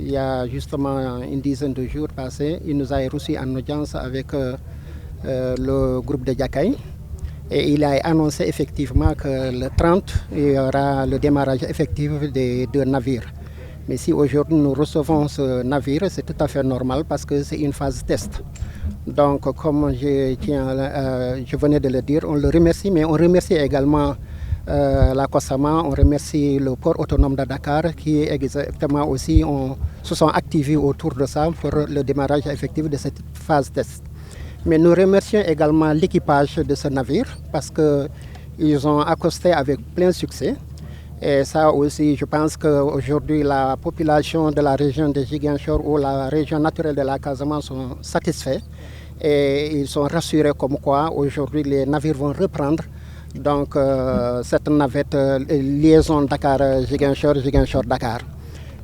il y a justement une dizaine de jours passés, il nous a reçus en audience avec le groupe de Diakaï. Et il a annoncé effectivement que le 30, il y aura le démarrage effectif des deux navires. Mais si aujourd'hui nous recevons ce navire, c'est tout à fait normal parce que c'est une phase test. Donc comme je venais de le dire, on le remercie, mais on remercie également la COSAMA, on remercie le port autonome de Dakar qui exactement aussi se sont activés autour de ça pour le démarrage effectif de cette phase test. Mais nous remercions également l'équipage de ce navire parce qu'ils ont accosté avec plein succès. Et ça aussi, je pense qu'aujourd'hui, la population de la région de Ziguinchor ou la région naturelle de la Casamance sont satisfaits. Et ils sont rassurés comme quoi aujourd'hui les navires vont reprendre. Donc cette navette liaison Dakar-Ziguinchor, Ziguinchor-Dakar.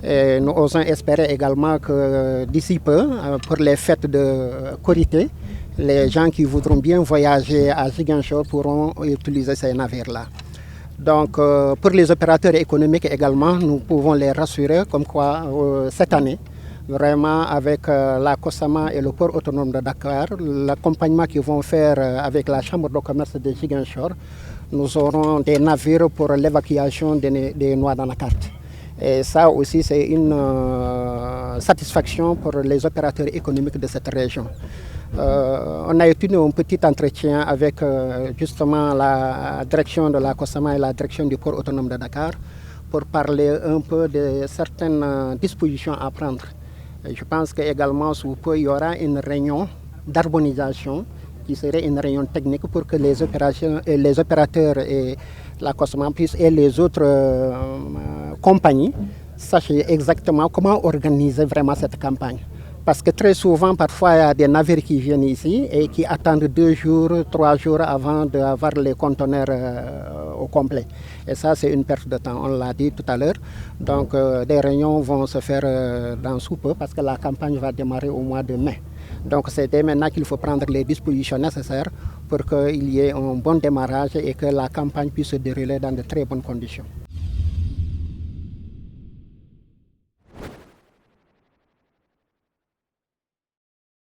Et nous osons espérer également que d'ici peu, pour les fêtes de Korité, les gens qui voudront bien voyager à Ziguinchor pourront utiliser ces navires-là. Donc pour les opérateurs économiques également, nous pouvons les rassurer comme quoi cette année, vraiment avec la COSAMA et le port autonome de Dakar, l'accompagnement qu'ils vont faire avec la chambre de commerce de Ziguinchor, nous aurons des navires pour l'évacuation des noix dans la carte. Et ça aussi, c'est une satisfaction pour les opérateurs économiques de cette région. On a eu un petit entretien avec justement la direction de la COSAMA et la direction du port autonome de Dakar pour parler un peu de certaines dispositions à prendre. Et je pense qu'également, sous peu, il y aura une réunion d'harmonisation qui serait une réunion technique pour que les opérateurs et la COSAMA et les autres compagnies sachent exactement comment organiser vraiment cette campagne. Parce que très souvent, parfois, il y a des navires qui viennent ici et qui attendent 2 jours, 3 jours avant d'avoir les conteneurs au complet. Et ça, c'est une perte de temps, on l'a dit tout à l'heure. Donc, des réunions vont se faire dans sous peu parce que la campagne va démarrer au mois de mai. Donc, c'est dès maintenant qu'il faut prendre les dispositions nécessaires pour qu'il y ait un bon démarrage et que la campagne puisse se dérouler dans de très bonnes conditions.